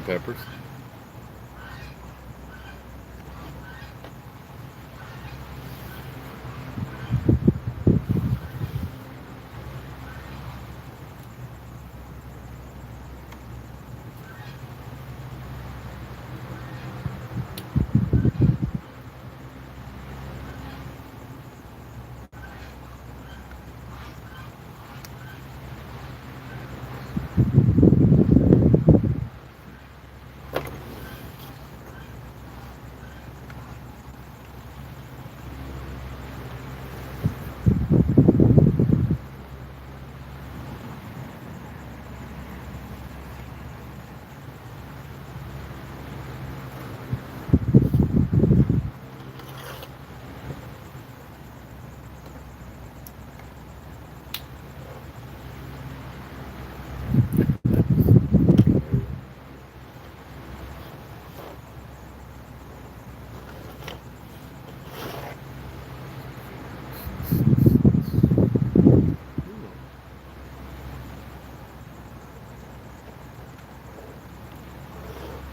peppers.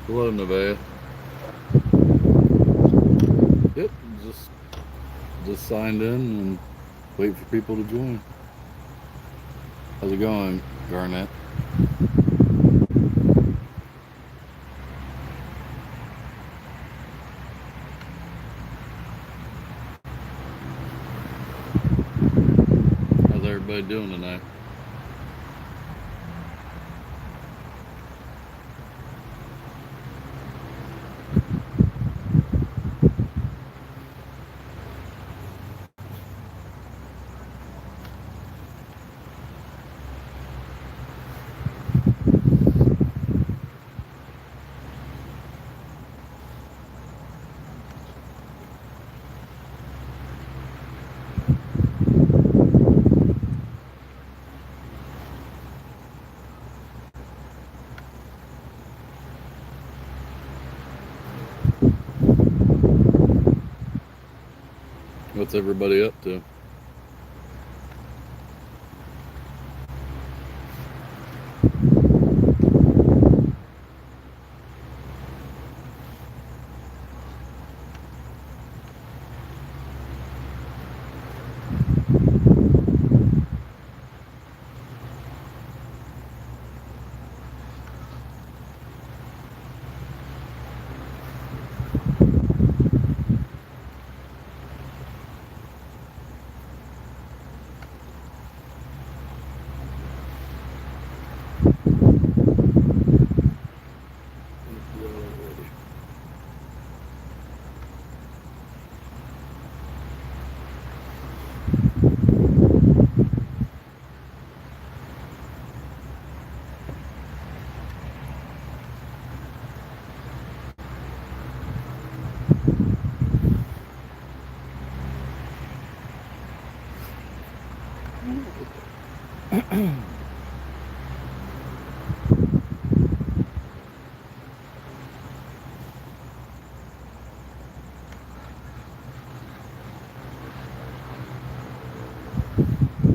Hello, Nevaeh. Yep, just signed in and wait for people to join. How's it going, Garnett? How's everybody doing tonight? What's everybody up to?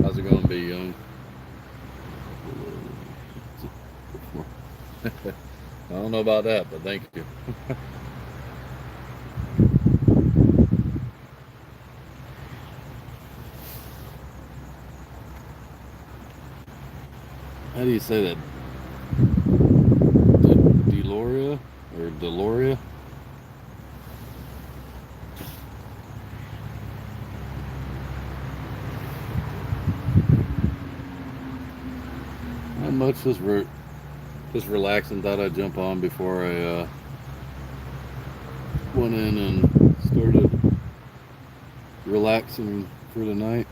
How's it going to be, young? I don't know about that, but thank you. How do you say that? Deloria or Deloria? Not much. Just relaxing. Thought I'd jump on before I went in and started relaxing for the night.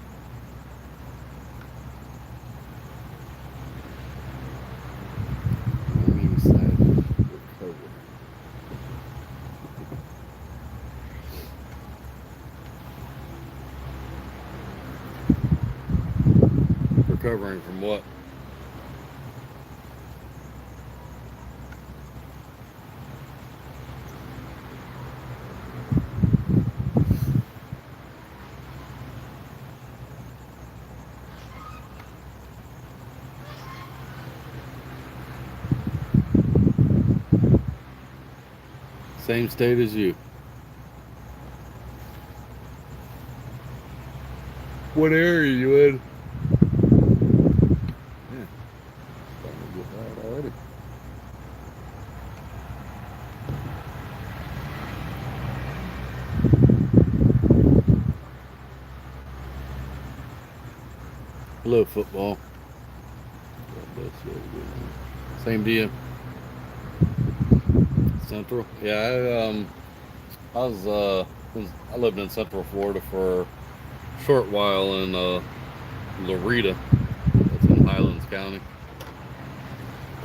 Morning side recovery. Recovering from what? Same state as you. What area are you in? Yeah. Starting to get loud already. Hello, football. God bless you. Same to you. Central. Yeah, I lived in Central Florida for a short while in Loretta. That's in Highlands County,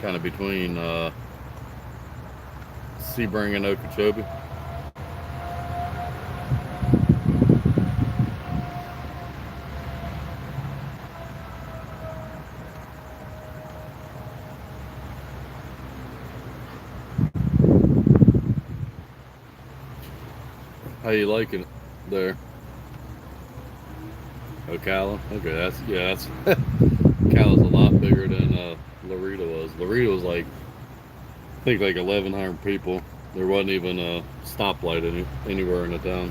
kind of between Sebring and Okeechobee. How you liking it there? Ocala? Okay, that's Ocala's a lot bigger than Loretta was. Loretta was like I think like 1,100 people. There wasn't even a stoplight anywhere in the town.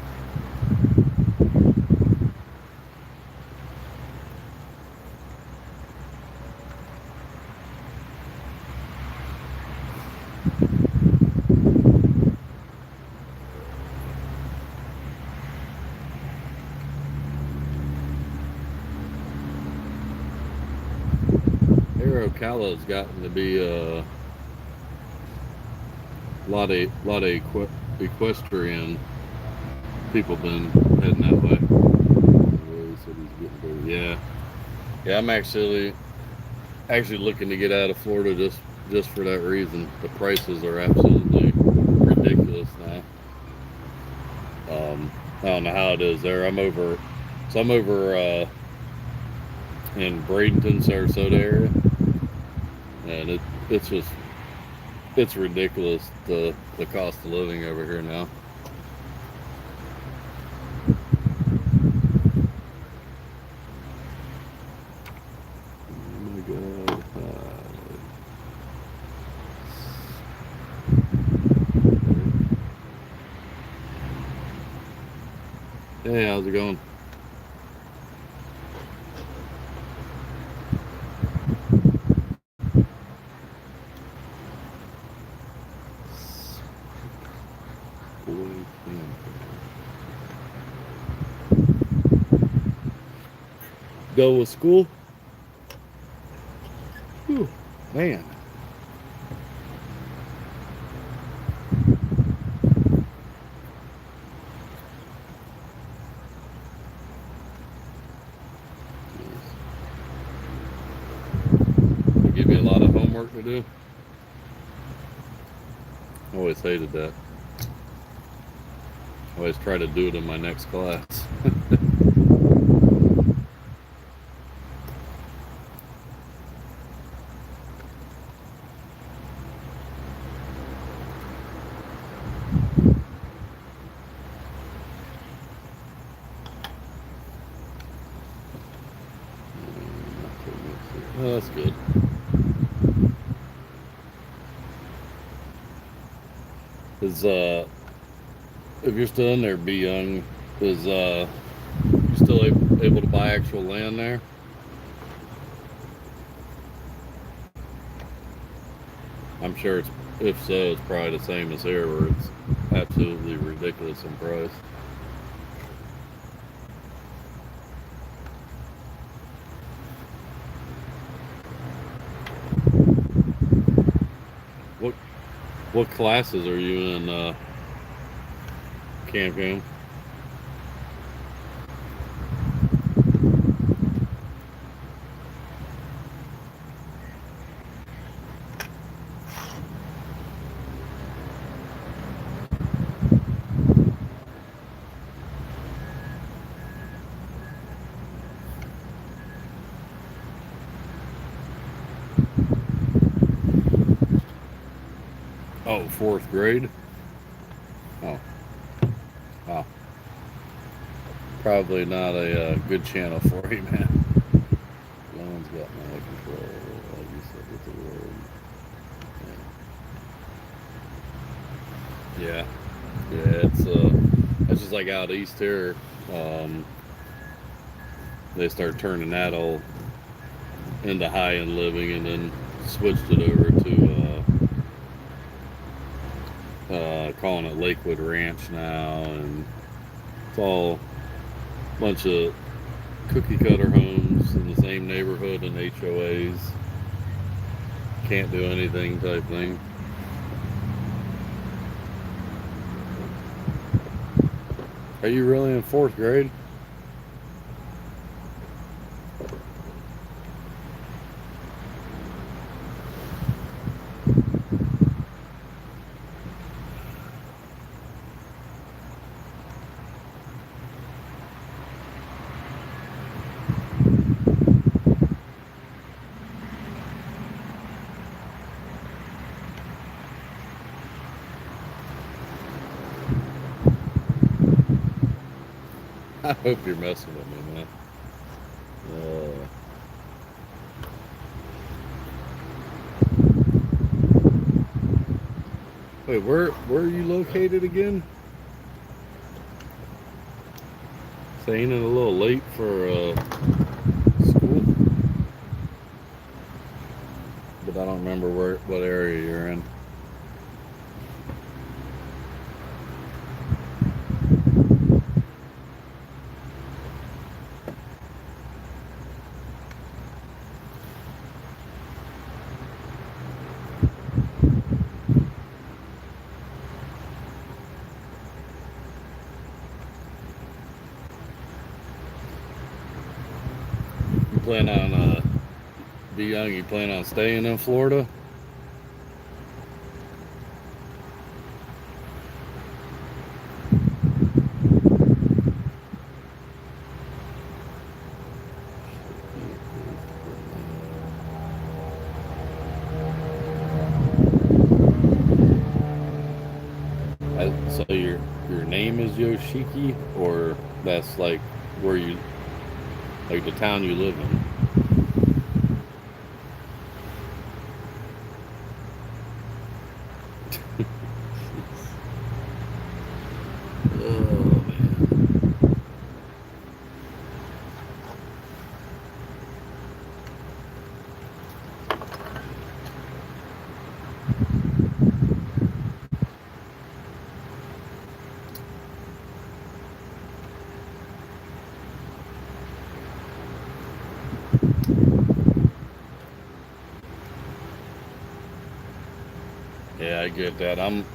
Here, Ocala has gotten to be a lot of equestrian people been heading that way. Yeah, yeah. I'm actually looking to get out of Florida just for that reason. The prices are absolutely ridiculous now. I don't know how it is there. I'm over in Bradenton, Sarasota area, and it's ridiculous the cost of living over here now. Oh my God. Hey, how's it going? Go with school? Whew, man. They give you a lot of homework to do. I always hated that. I always try to do it in my next class. Oh, that's good. Is if you're still in there, Be Young, is you still able to buy actual land there? I'm sure if so, it's probably the same as here, where it's absolutely ridiculous in price. What what classes are you in, Cancun? Oh, fourth grade. Oh, wow. Probably not a good channel for you, man. Loans got my control. Like you said, with the word. Yeah. Yeah. Yeah, it's just like out east here. Um, they start turning that all into high end living, and then switched it over to calling it Lakewood Ranch now, and it's all a bunch of cookie cutter homes in the same neighborhood and HOAs. Can't do anything type thing. Are you really in fourth grade? I hope you're messing with me, man. Uh, Wait, where are you located again? Saying it a little late for school, but I don't remember what area you're in. You plan on be young? You plan on staying in Florida? So your name is Yoshiki, or that's like where you like the town you live in? Oh man. Yeah, I get that. I'm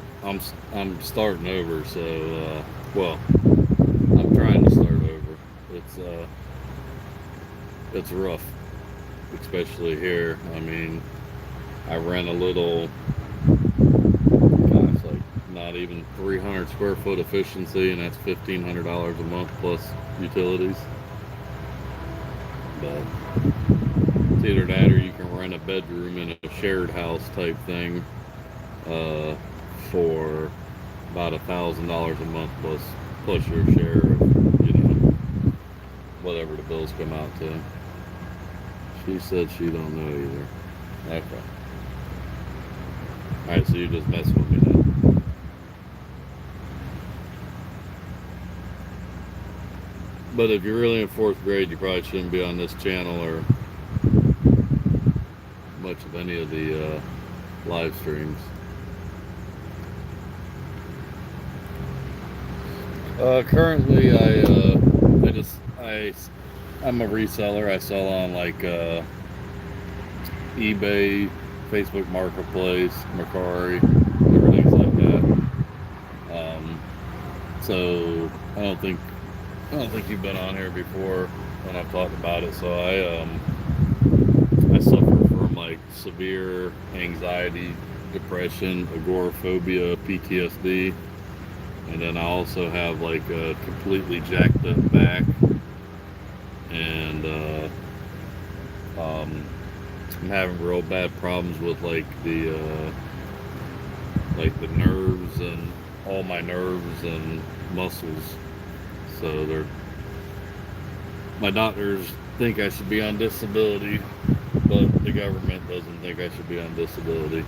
starting over, so well, I'm trying to start over. It's uh it's rough, especially here. I mean, I rent a little, gosh, like not even 300 square foot efficiency, and that's $1,500 a month plus utilities. But it's either that or you can rent a bedroom in a shared house type thing uh, for about $1,000 a month plus your share of whatever the bills come out to. She said she don't know either. Okay. All right, so you're just messing with me now. But if you're really in fourth grade, you probably shouldn't be on this channel or much of any of the live streams. Currently, I'm a reseller. I sell on like eBay, Facebook Marketplace, Mercari, everything's like that. So I don't think you've been on here before when I've talked about it. So I suffer from like severe anxiety, depression, agoraphobia, PTSD, and then I also have like a completely jacked up back, and I'm having real bad problems with like the nerves and all my nerves and muscles. So my doctors think I should be on disability, but the government doesn't think I should be on disability.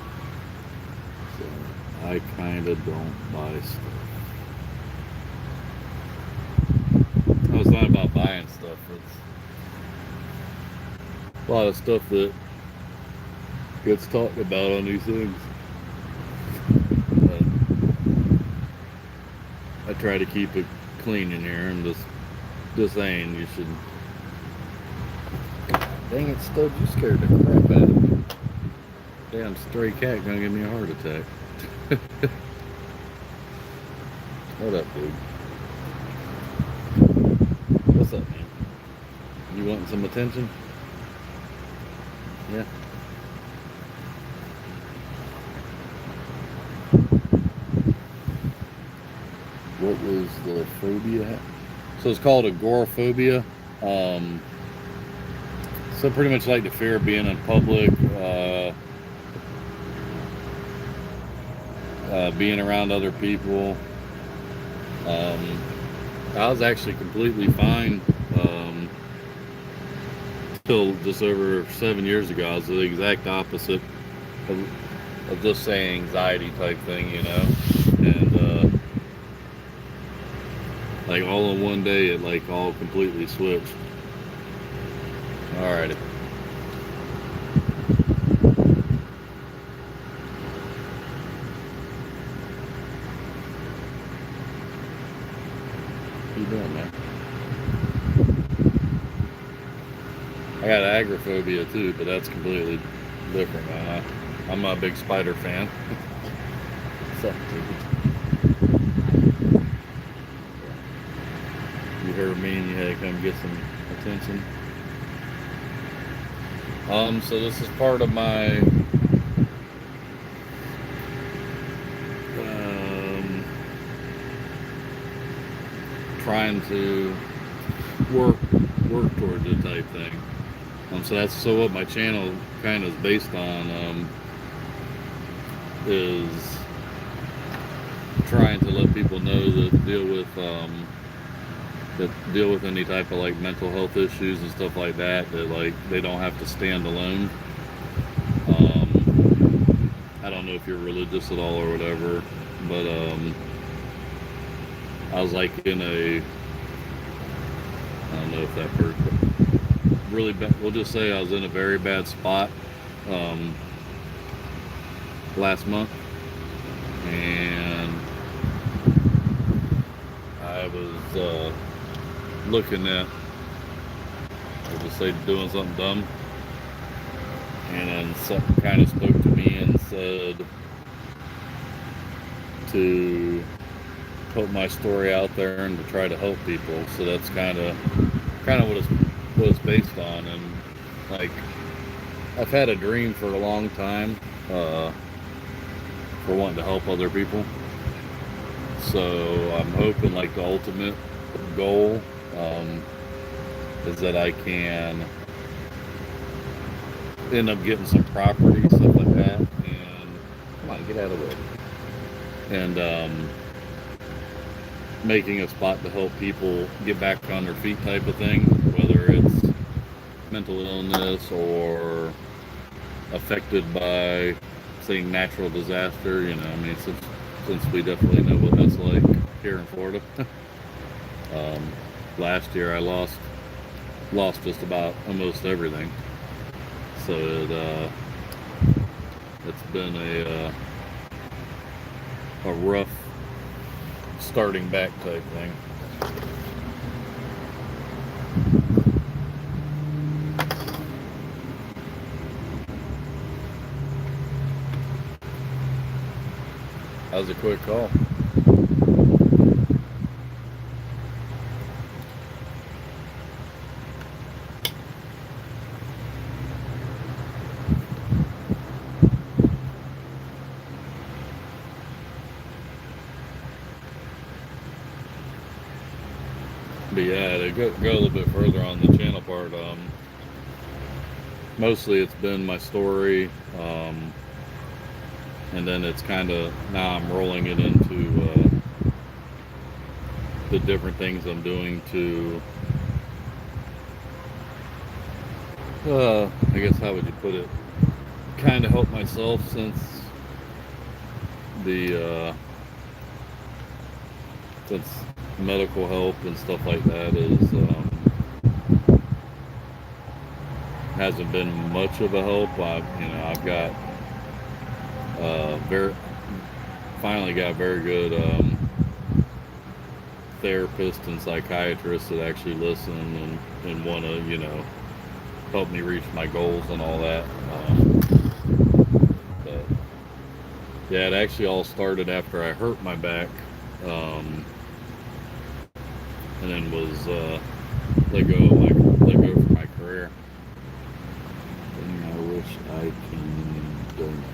So I kind of don't buy stuff. mind about buying stuff. It's a lot of stuff that gets talked about on these things. But I try to keep it clean in here. I'm just saying you should. Dang it, Stubbs, you scared the crap out of me. Damn stray cat gonna give me a heart attack. What up, dude? What's up, man? You wanting some attention? Yeah. What was the phobia? So it's called agoraphobia. So pretty much like the fear of being in public, being around other people. I was actually completely fine till just over 7 years ago. I was the exact opposite of just saying anxiety type thing, you know. And like all in one day, it like all completely switched. Alrighty. What you doing, man? I got agoraphobia too, but that's completely different, man. I'm not a big spider fan. What's up, dude? You heard me and you had to come get some attention. So this is part of my trying to work towards it type thing. So what my channel kind of is based on is trying to let people know that deal with any type of like mental health issues and stuff like that like they don't have to stand alone. I don't know if you're religious at all or whatever, but I was like in a, I don't know if that hurt, but really bad, we'll just say I was in a very bad spot last month, and I was looking at, we'll just say, doing something dumb, and then something kind of spoke to me and said to put my story out there and to try to help people. So that's kind of what it's based on. And like, I've had a dream for a long time for wanting to help other people. So I'm hoping like the ultimate goal is that I can end up getting some property, stuff like that, and come on, get out of the way, and making a spot to help people get back on their feet type of thing, whether it's mental illness or affected by, say, natural disaster. You know, I mean, since we definitely know what that's like here in Florida. Last year I lost just about almost everything, so it's been a rough starting back type thing. That was a quick call. But yeah, to go a little bit further on the channel part, mostly it's been my story, and then it's kind of, now I'm rolling it into the different things I'm doing to, I guess, how would you put it, kind of help myself, since the since medical help and stuff like that is hasn't been much of a help. I've got very finally got very good therapists and psychiatrists that actually listen and want to help me reach my goals and all that. But yeah, it actually all started after I hurt my back, and then was let go from my career. And I wish I can donate.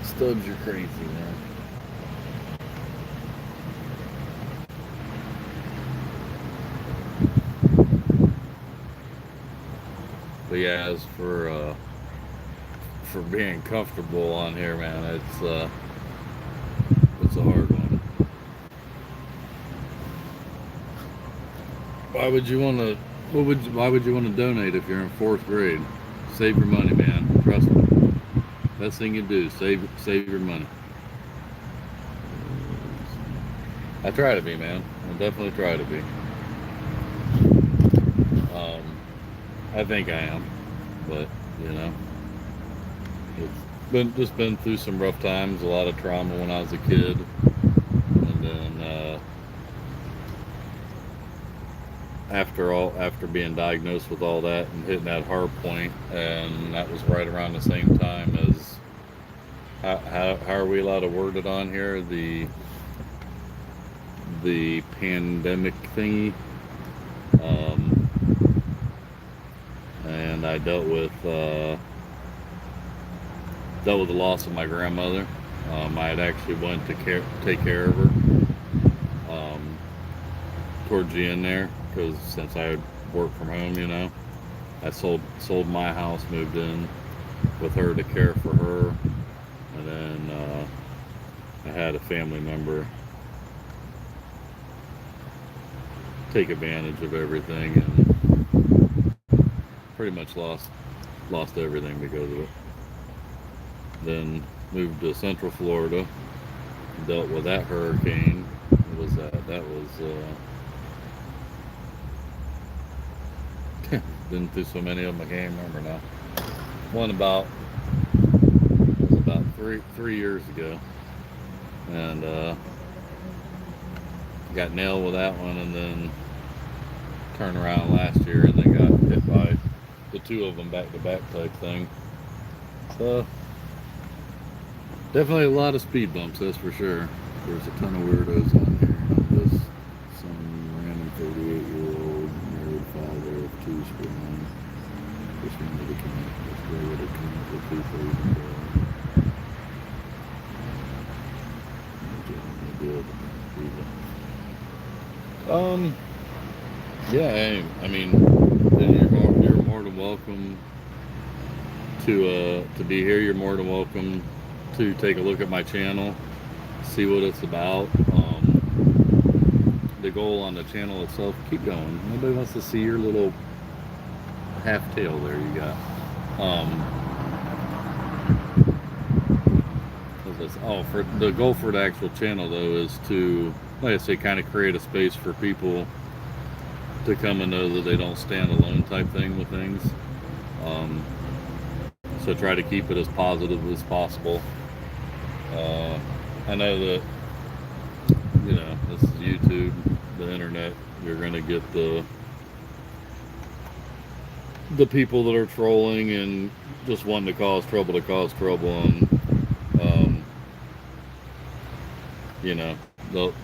Stubbs, you're crazy, man. But yeah, as for being comfortable on here, man, it's a hard one. Why would you want to? Why would you want to donate if you're in fourth grade? Save your money, man. Trust me. Best thing you do, save your money. I try to be, man. I definitely try to be. I think I am, but it's been through some rough times, a lot of trauma when I was a kid, and then after being diagnosed with all that and hitting that hard point, and that was right around the same time as how are we allowed to word it on here, the pandemic thingy, and I dealt with the loss of my grandmother. I had actually went to take care of her towards the end there, because since I had worked from home, I sold my house, moved in with her to care for her, and then I had a family member take advantage of everything, and pretty much lost everything because of it. Then moved to Central Florida, dealt with that hurricane. What was that? That was been through so many of them I can't remember now. One was about three years ago, and got nailed with that one, and then turned around last year and then got hit by the two of them back to back type thing. So definitely a lot of speed bumps, that's for sure. There's a ton of weirdos on here. I'm just some random 38-year-old married father of two strong. Just wanted to connect. Just wanted to connect with people. Yeah, I mean, you're more than welcome to be here. You're more than welcome to take a look at my channel, see what it's about. The goal on the channel itself, keep going. Nobody wants to see your little half tail there you got. For the goal for the actual channel though is to, like I say, kind of create a space for people to come and know that they don't stand alone type thing with things. So try to keep it as positive as possible. I know that this is YouTube, the internet. You're gonna get the people that are trolling and just wanting to cause trouble, and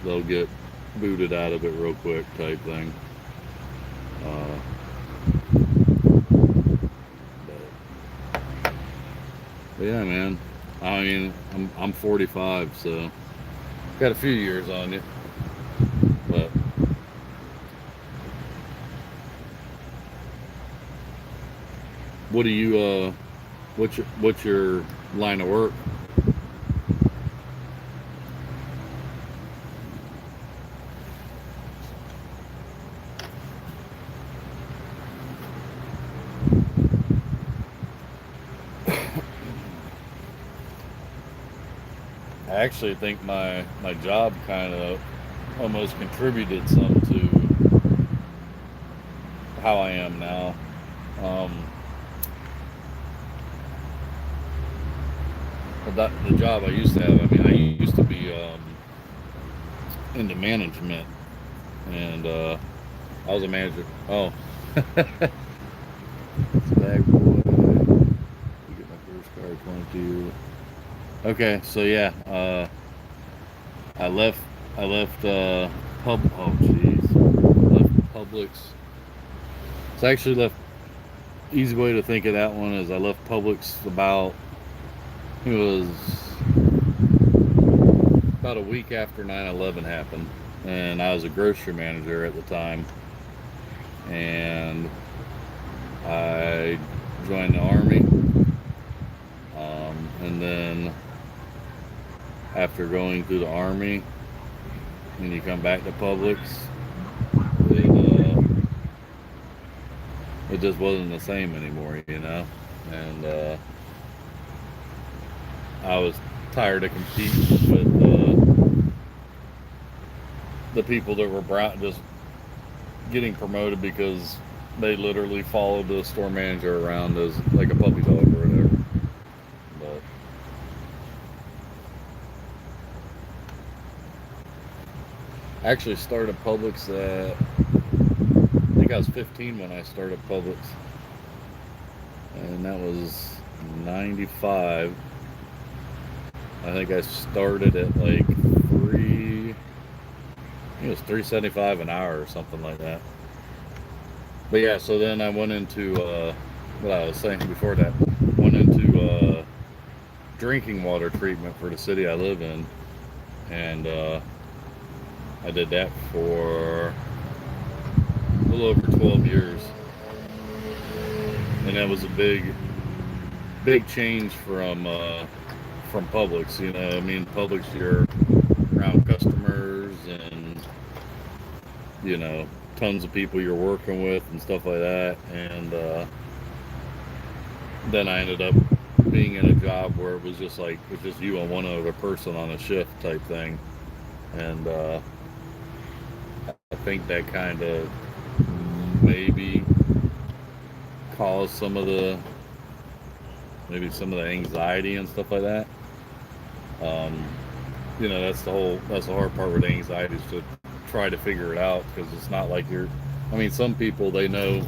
they'll get booted out of it real quick type thing. But yeah, man. I mean, I'm 45, so got a few years on you. But what do you what's your line of work? actually think my job kind of almost contributed some to how I am now. Um, the job I used to have, I mean, I used to be into management, and I was a manager. Oh, it's a bag boy. You get my first car, 22. Okay, so yeah, I left. I left Oh, jeez, left Publix. It's actually left. Easy way to think of that one is I left Publix about it was about a week after 9/11 happened, and I was a grocery manager at the time, and I joined the army, and then after going through the army, when you come back to Publix, it it just wasn't the same anymore, you know. And I was tired of competing with the people that were just getting promoted because they literally followed the store manager around as like a puppy dog or whatever. But I actually started Publix at, I think I was 15 when I started Publix, and that was 95. I think I started at like it was 3.75 an hour or something like that. But yeah, so then I went into what I was saying before that. Went into drinking water treatment for the city I live in, and I did that for a little over 12 years, and that was a big change from Publix. You know, I mean, Publix, you're around customers and you know tons of people you're working with and stuff like that, and then I ended up being in a job where it was just like it's just you and one other person on a shift type thing, and I think that kind of maybe caused some of the anxiety and stuff like that. Um, you know, that's the hard part with anxiety is to try to figure it out because it's not like you're. I mean, some people they know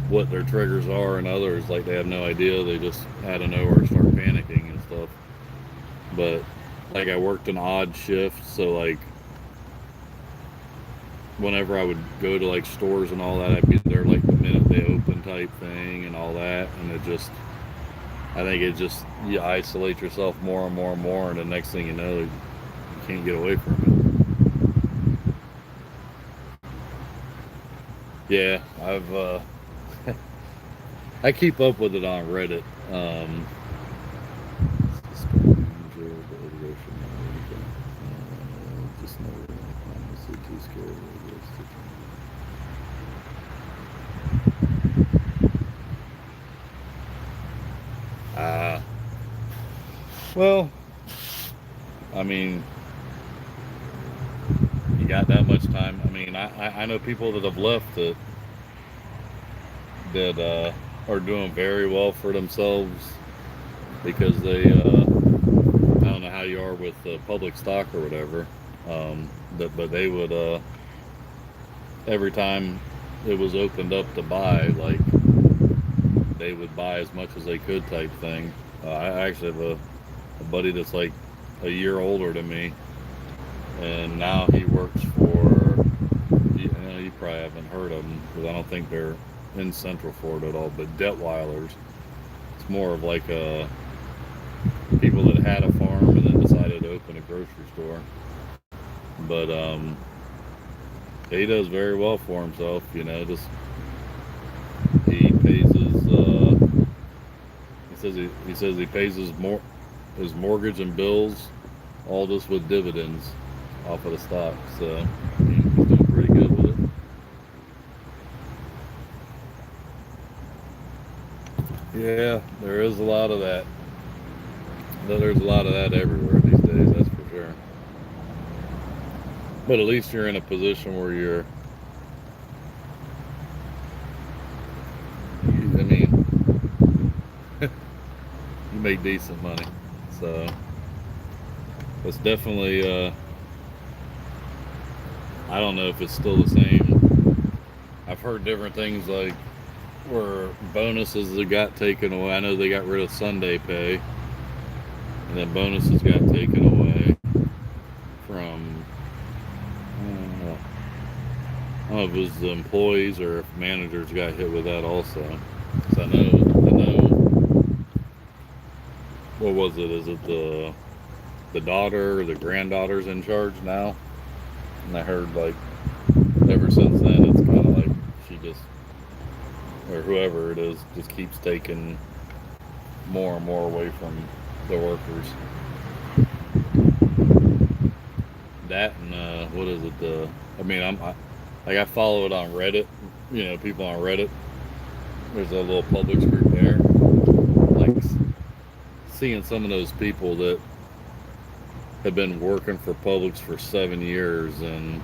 what their triggers are, and others like they have no idea. They just out of nowhere start panicking and stuff. But like I worked an odd shift, so like whenever I would go to like stores and all that, I'd be there like the minute they open type thing and all that, and it just I think it just you isolate yourself more and more and more, and the next thing you know, you can't get away from it. Yeah, I keep up with it on Reddit. Uh, well, I mean, you got that much time. I mean, I know people that have left that are doing very well for themselves because I don't know how you are with public stock or whatever, but they would every time it was opened up to buy, like they would buy as much as they could type thing. I actually have a buddy that's like a year older than me, and now he works for. You probably haven't heard of them because I don't think they're in Central Florida at all. But Detweilers, it's more of like people that had a farm and then decided to open a grocery store. But he does very well for himself. You know, just he pays his. He says he pays his mortgage and bills all just with dividends off of the stock. So he's doing pretty good with it. Yeah, there is a lot of that. There's a lot of that everywhere these days. That's for But at least you're in a position where I mean, you make decent money. So it's definitely, I don't know if it's still the same. I've heard different things like where bonuses that got taken away. I know they got rid of Sunday pay, and then bonuses got taken away from, I don't know if it was the employees or if managers got hit with that also. So I know, what was it? Is it the daughter or the granddaughter's in charge now? And I heard like ever since then, it's kind of like she just, or whoever it is, just keeps taking more and more away from the workers. That and what is it? I mean, I follow it on Reddit. You know, people on Reddit. There's a little Publix group there. Like seeing some of those people that have been working for Publix for 7 years and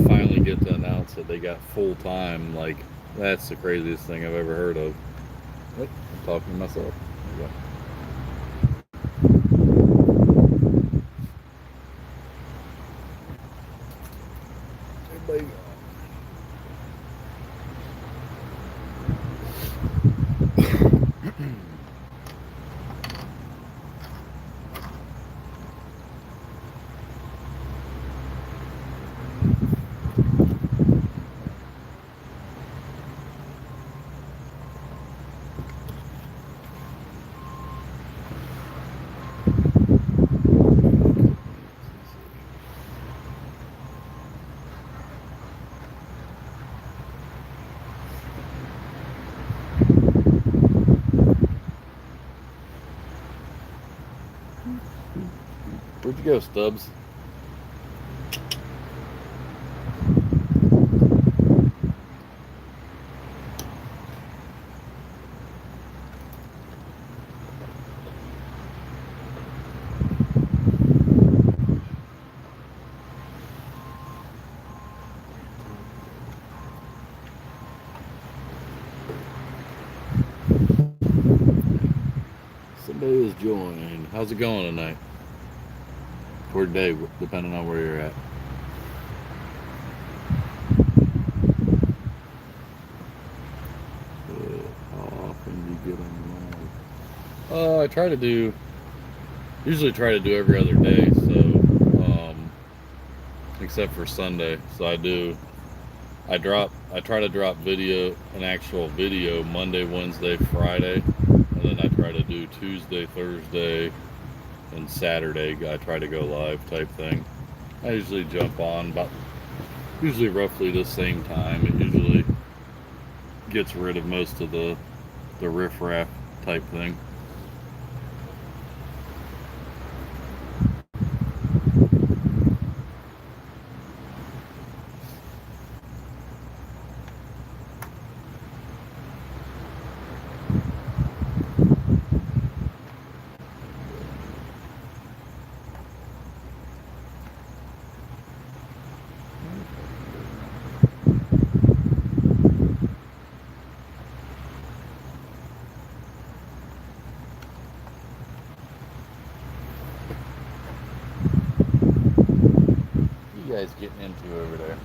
finally get to announce that they got full time. Like that's the craziest thing I've ever heard of. Oh, I'm talking to myself. There you go. Where'd you go, Stubbs? Somebody is joined. How's it going tonight? Or day, depending on where you're at. How often do you get on live? I try to do, usually try to do every other day, so, except for Sunday. So I try to drop an actual video Monday, Wednesday, Friday, and then I try to do Tuesday, Thursday, and Saturday. I try to go live type thing. I usually jump on about, usually roughly the same time. It usually gets rid of most of the riffraff type thing. What are you guys getting into over there?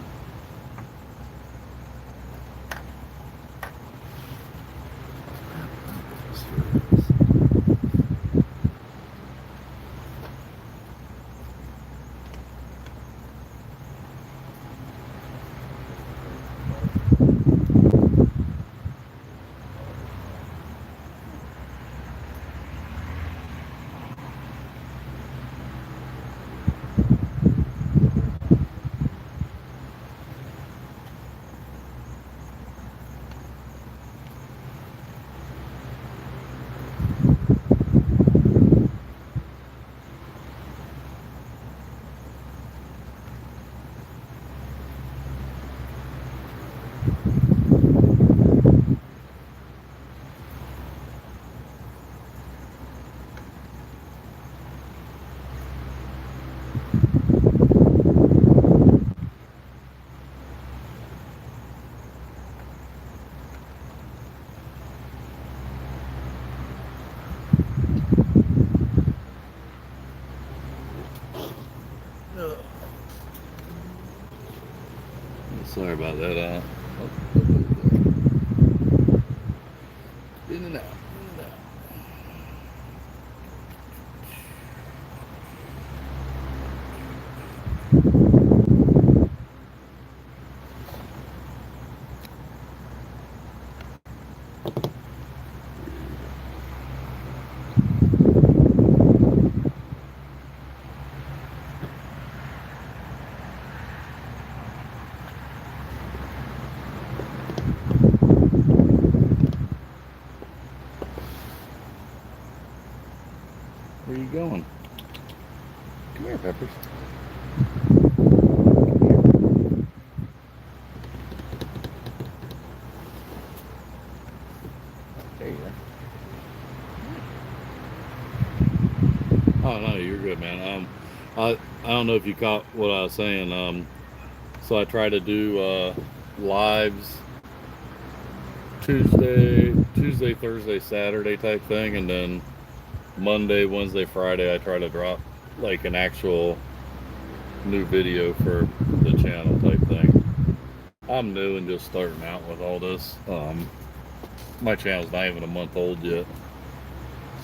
Sorry about that. In and out. In and out. Where are you going? Come here, Peppers. There you are. Oh no, you're good, man. I don't know if you caught what I was saying. So I try to do lives Tuesday, Thursday, Saturday type thing, and then Monday, Wednesday, Friday, I try to drop like an actual new video for the channel type thing. I'm new and just starting out with all this. My channel's not even a month old yet,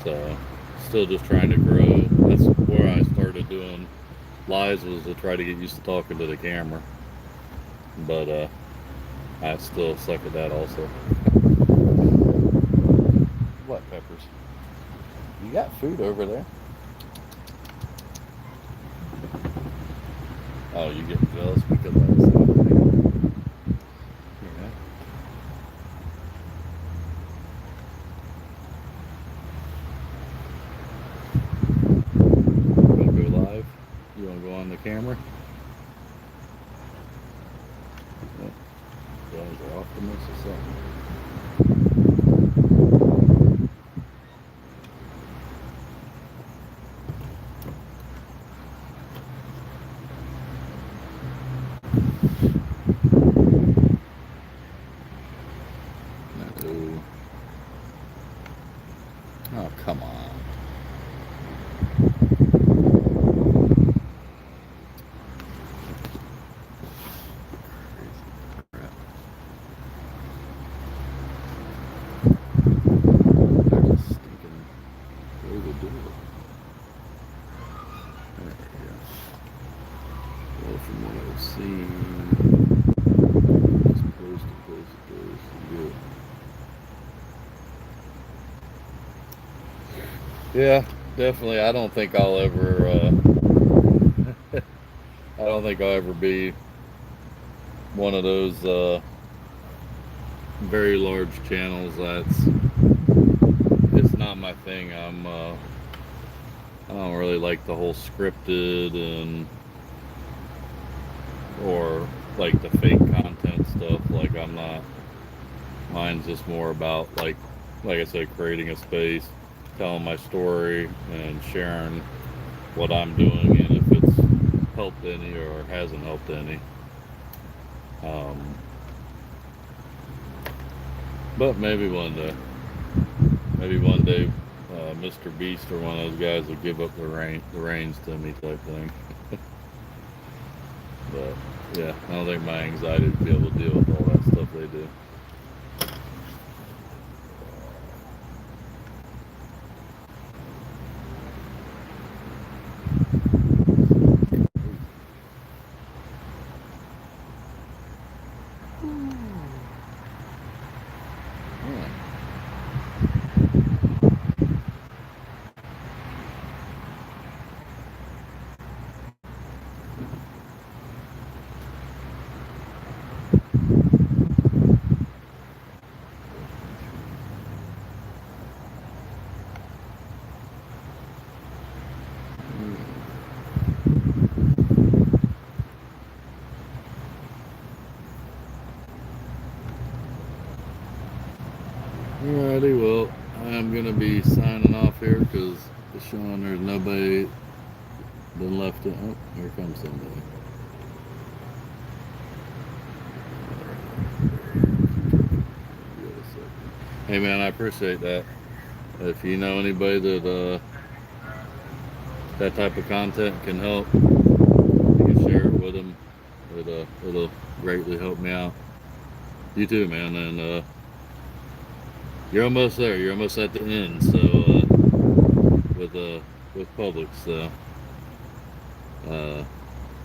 so still just trying to grow. That's where I started doing lives, was to try to get used to talking to the camera, but I still suck at that also. What, Peppers? You got food over there? Oh, you getting jealous because I was saying, yeah. You want to go live? You want to go on the camera? Yeah. Guys are optimists or something. No. Oh, come on. Yeah, definitely. I don't think I'll ever. I don't think I'll ever be one of those very large channels. It's not my thing. I don't really like the whole scripted and or like the fake content stuff. Like I'm not. Mine's just more about like I said, creating a space, telling my story, and sharing what I'm doing, and if it's helped any or hasn't helped any. But maybe one day, Mr. Beast or one of those guys will give up the reins to me type thing. But yeah, I don't think my anxiety would be able to deal with all that stuff they do. Alrighty, well, I'm gonna be signing off here because Sean, there's nobody been left in. Oh, here comes somebody. Hey man, I appreciate that. If you know anybody that that type of content can help, you can share it with them. It'll greatly helped me out. You too, man. And you're almost there. You're almost at the end. So with Publix. So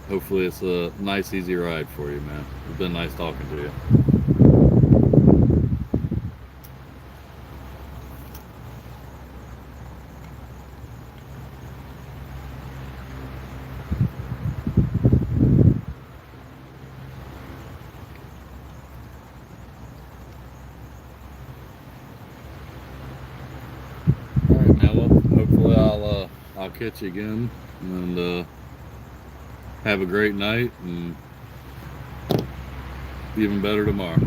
hopefully it's a nice, easy ride for you, man. It's been nice talking to you. All right, man. Well, hopefully I'll catch you again, and have a great night, and even better tomorrow.